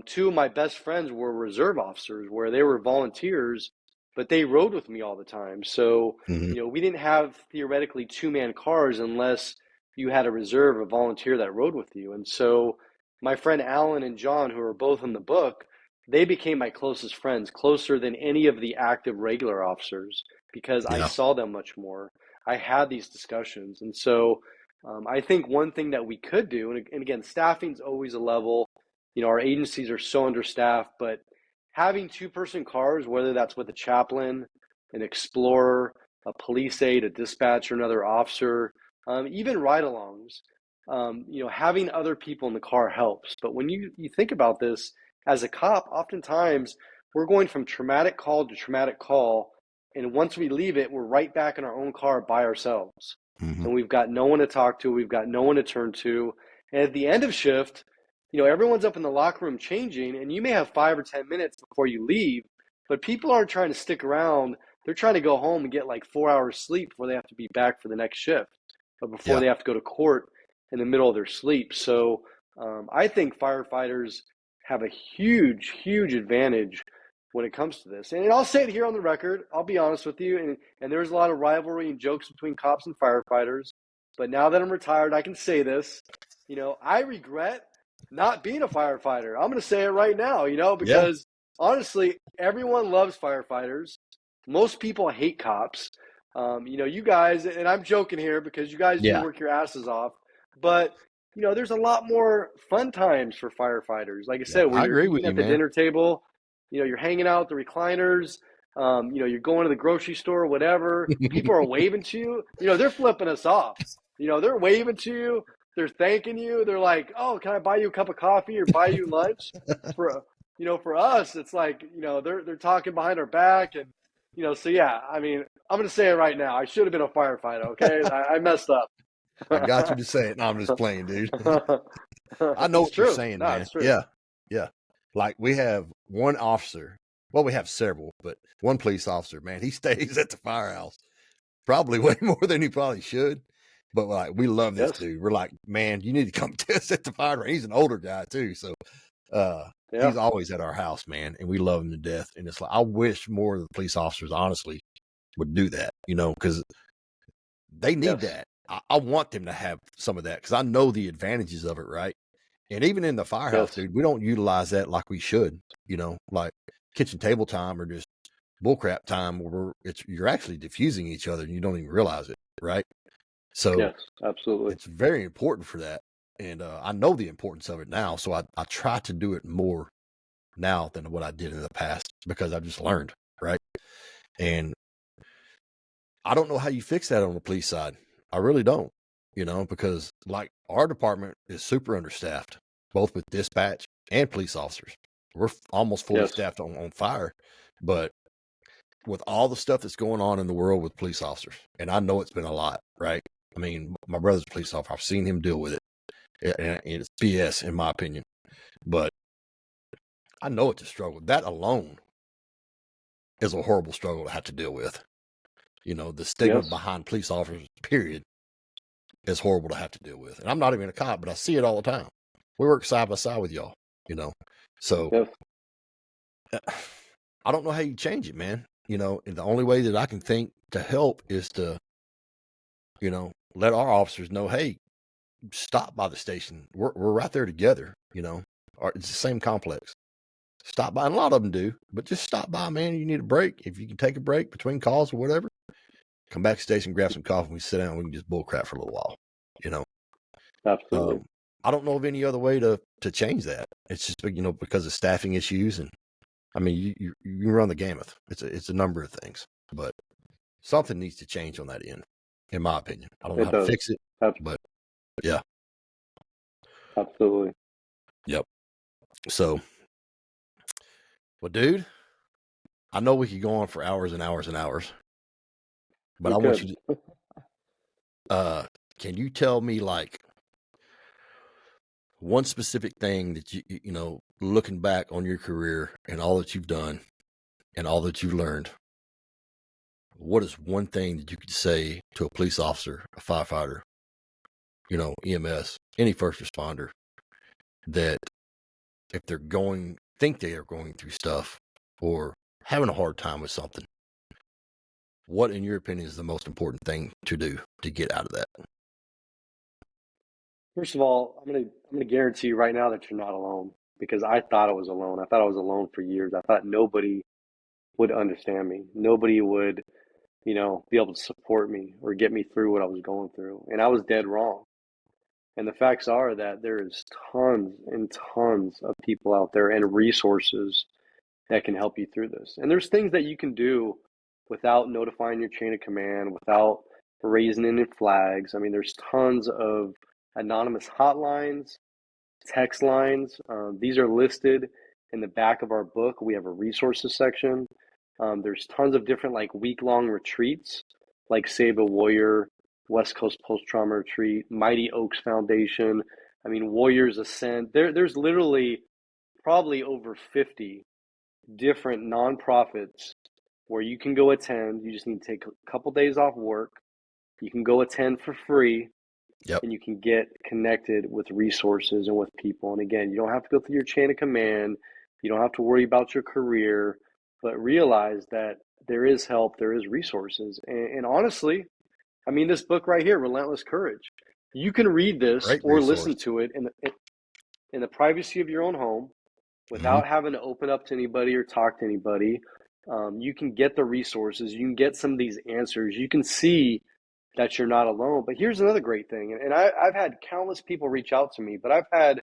two of my best friends were reserve officers, where they were volunteers, but they rode with me all the time. So, we didn't have theoretically two-man cars unless you had a reserve, a volunteer that rode with you. And so my friend Alan and John, who are both in the book, they became my closest friends, closer than any of the active regular officers, because I saw them much more. I had these discussions. And so I think one thing that we could do, and again, staffing is always a level, our agencies are so understaffed, but having two-person cars, whether that's with a chaplain, an explorer, a police aide, a dispatcher, another officer, even ride-alongs, having other people in the car helps. But when you think about this, as a cop, oftentimes we're going from traumatic call to traumatic call, and once we leave it, we're right back in our own car by ourselves. And we've got no one to talk to, we've got no one to turn to. And at the end of shift, everyone's up in the locker room changing, and you may have 5 or 10 minutes before you leave, but people aren't trying to stick around. They're trying to go home and get like 4 hours sleep before they have to be back for the next shift, but before they have to go to court in the middle of their sleep. So I think firefighters have a huge, huge advantage when it comes to this. And I'll say it here on the record, I'll be honest with you, and there's a lot of rivalry and jokes between cops and firefighters, but now that I'm retired, I can say this, I regret not being a firefighter. I'm going to say it right now, because honestly, everyone loves firefighters. Most people hate cops. You guys, and I'm joking here because you guys do work your asses off, but there's a lot more fun times for firefighters. Like I said, when you're eating at the dinner table, you're hanging out at the recliners, you're going to the grocery store, whatever. People are waving to you. They're flipping us off. They're waving to you. They're thanking you. They're like, "Oh, can I buy you a cup of coffee or buy you lunch?" For us, it's like, they're talking behind our back, and so yeah. I mean, I'm gonna say it right now. I should have been a firefighter. Okay, I messed up. I got you to say it. No, I'm just playing, dude. I know what you're saying, man. It's true. Yeah. Like we have one officer. Well, we have several, but one police officer, man, he stays at the firehouse probably way more than he probably should. But like, we love this dude. We're like, man, you need to come test at the fire. He's an older guy too, so he's always at our house, man, and we love him to death. And it's like, I wish more of the police officers, honestly, would do that, because they need that. I want them to have some of that because I know the advantages of it, right? And even in the firehouse, Yes. dude, we don't utilize that like we should, like kitchen table time or just bullcrap time where you're actually diffusing each other and you don't even realize it, right? So Yes, absolutely. it's very important for that. And I know the importance of it now. So I try to do it more now than what I did in the past because I've just learned, right? And I don't know how you fix that on the police side. I really don't, because like our department is super understaffed, both with dispatch and police officers. We're almost fully Yes. staffed on fire, but with all the stuff that's going on in the world with police officers, and I know it's been a lot, right? I mean, my brother's a police officer. I've seen him deal with it, and it's BS in my opinion. But I know it's a struggle. That alone is a horrible struggle to have to deal with. The stigma Yes. behind police officers, period, is horrible to have to deal with. And I'm not even a cop, but I see it all the time. We work side by side with y'all, So Yes. I don't know how you change it, man. And the only way that I can think to help is to, let our officers know, hey, stop by the station. We're right there together, Or it's the same complex. Stop by. And a lot of them do, but just stop by, man. You need a break. If you can take a break between calls or whatever, come back to the station, grab some coffee, and we sit down and we can just bull crap for a little while, Absolutely. I don't know of any other way to change that. It's just, because of staffing issues. And I mean, you run the gamut. It's a number of things, but something needs to change on that end, in my opinion. I don't know It how to does. fix it, but yeah. Absolutely. Yep. So, well, dude, I know we could go on for hours and hours and hours, but We I want could. you to, can you tell me like one specific thing that looking back on your career and all that you've done and all that you've learned, what is one thing that you could say to a police officer, a firefighter, EMS, any first responder, that if think they are going through stuff or having a hard time with something, what, in your opinion, is the most important thing to do to get out of that? First of all, I'm gonna guarantee you right now that you're not alone because I thought I was alone. I thought I was alone for years. I thought nobody would understand me. Nobody would, be able to support me or get me through what I was going through. And I was dead wrong. And the facts are that there is tons and tons of people out there and resources that can help you through this. And there's things that you can do without notifying your chain of command, without raising any flags. I mean, there's tons of anonymous hotlines, text lines. These are listed in the back of our book. We have a resources section. There's tons of different like week-long retreats, like Save a Warrior, West Coast Post Trauma Retreat, Mighty Oaks Foundation. I mean, Warriors Ascend. There's literally probably over 50 different nonprofits where you can go attend. You just need to take a couple days off work. You can go attend for free Yep. and you can get connected with resources and with people. And again, you don't have to go through your chain of command. You don't have to worry about your career, but realize that there is help, there is resources. And honestly, I mean, this book right here, Relentless Courage, you can read this Great or resource. listen to it in the privacy of your own home without having to open up to anybody or talk to anybody. You can get the resources, you can get some of these answers, you can see that you're not alone. But here's another great thing, and I've had countless people reach out to me, but I've had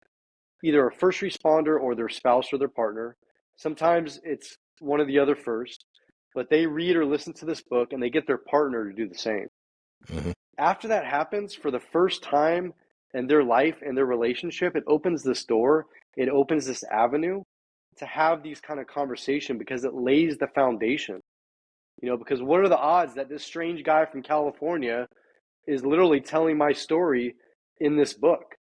either a first responder or their spouse or their partner. Sometimes it's one or the other first, but they read or listen to this book and they get their partner to do the same. Mm-hmm. After that happens for the first time in their life and their relationship, it opens this door, it opens this avenue to have these kind of conversation because it lays the foundation. Because what are the odds that this strange guy from California is literally telling my story in this book?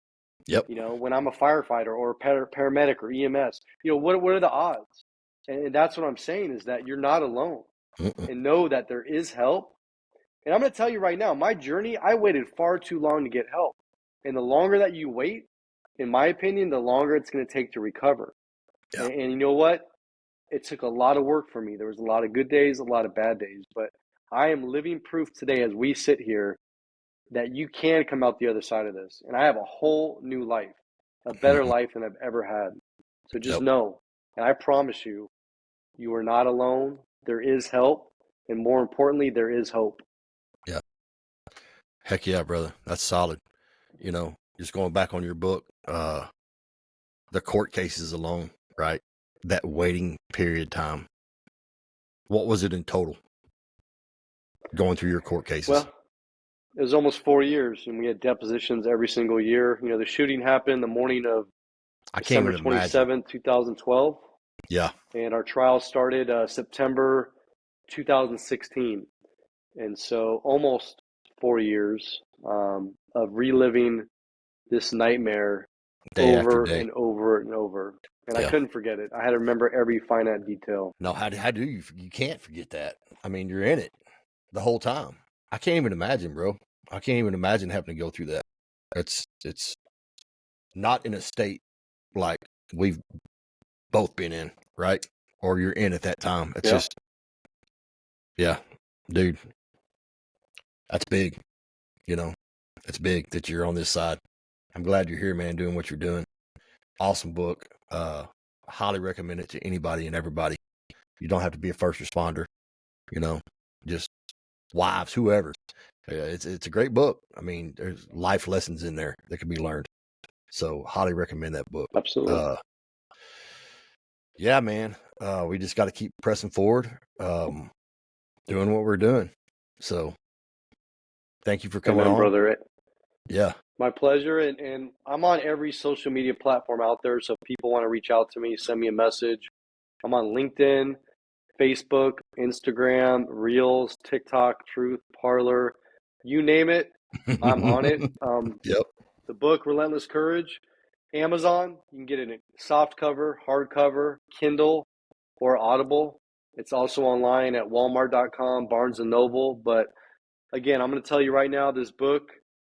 Yep. When I'm a firefighter or a paramedic or EMS, what are the odds? And that's what I'm saying is that you're not alone. Mm-mm. And know that there is help. And I'm going to tell you right now, my journey, I waited far too long to get help. And the longer that you wait, in my opinion, the longer it's going to take to recover. Yeah. And you know what? It took a lot of work for me. There was a lot of good days, a lot of bad days, but I am living proof today as we sit here that you can come out the other side of this. And I have a whole new life, a better life than I've ever had. So just know, and I promise you, you are not alone. There is help. And more importantly, there is hope. Yeah. Heck yeah, brother. That's solid. Just going back on your book, the court cases alone, right? That waiting period time. What was it in total going through your court cases? Well, it was almost 4 years, and we had depositions every single year. The shooting happened the morning of December 27th, 2012. Yeah. And our trial started September 2016. And so almost 4 years of reliving this nightmare Day over after day. and over and over. And I couldn't forget it. I had to remember every finite detail. No, how do you can't forget that. I mean, you're in it the whole time. I can't even imagine, bro. I can't even imagine having to go through that. It's not in a state like we've both been in, right? Or you're in at that time. It's just, yeah, dude, that's big. It's big that you're on this side. I'm glad you're here, man, doing what you're doing. Awesome book. Highly recommend it to anybody and everybody. You don't have to be a first responder, just wives, whoever. It's a great book. I mean, there's life lessons in there that can be learned. So highly recommend that book. Absolutely. Yeah, man. We just got to keep pressing forward, doing what we're doing. So thank you for coming on, brother. Yeah. My pleasure. And I'm on every social media platform out there. So if people want to reach out to me, send me a message. I'm on LinkedIn, Facebook, Instagram, Reels, TikTok, Truth, Parler, you name it. I'm on it. Yep. The book, Relentless Courage, Amazon. You can get it in soft cover, hardcover, Kindle, or Audible. It's also online at Walmart.com, Barnes & Noble. But again, I'm going to tell you right now, this book,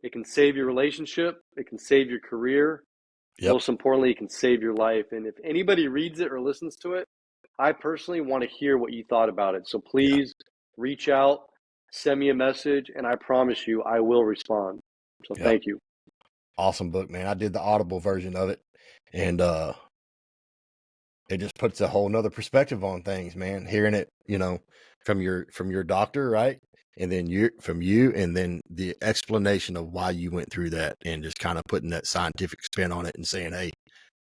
it can save your relationship. It can save your career. Yep. Most importantly, it can save your life. And if anybody reads it or listens to it, I personally want to hear what you thought about it. So please reach out, send me a message, and I promise you I will respond. So thank you. Awesome book, man. I did the Audible version of it, and it just puts a whole nother perspective on things, man. Hearing it, from your doctor, right? And then from you, and then the explanation of why you went through that, and just kind of putting that scientific spin on it and saying, hey,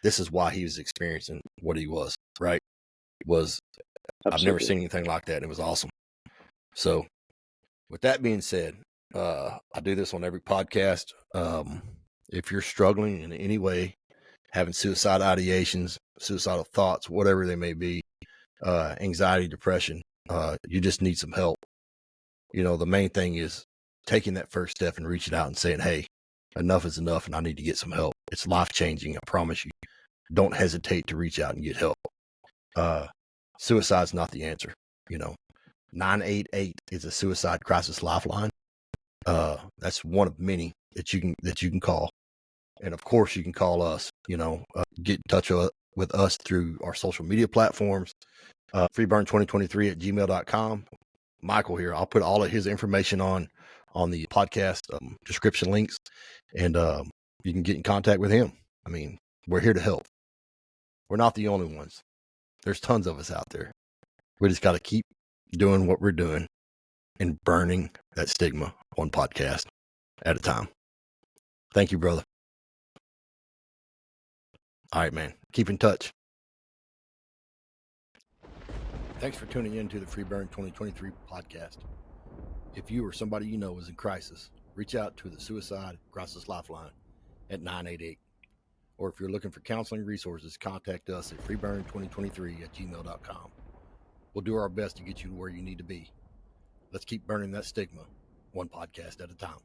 this is why he was experiencing what he was, right? I've never seen anything like that. And it was awesome. So with that being said, I do this on every podcast. If you're struggling in any way, having suicide ideations, suicidal thoughts, whatever they may be, anxiety, depression, you just need some help. The main thing is taking that first step and reaching out and saying, hey, enough is enough and I need to get some help. It's life-changing. I promise you. Don't hesitate to reach out and get help. Suicide's not the answer. 988 is a suicide crisis lifeline. That's one of many that you can call. And of course you can call us, get in touch with us through our social media platforms, freeburn2023@gmail.com. Michael here. I'll put all of his information on the podcast description links, and you can get in contact with him. I mean, we're here to help. We're not the only ones. There's tons of us out there. We just got to keep doing what we're doing and burning that stigma one podcast at a time. Thank you, brother. All right, man. Keep in touch. Thanks for tuning in to the Freeburn 2023 podcast. If you or somebody you know is in crisis, reach out to the Suicide Crisis Lifeline at 988. Or if you're looking for counseling resources, contact us at freeburn2023@gmail.com. We'll do our best to get you to where you need to be. Let's keep burning that stigma one podcast at a time.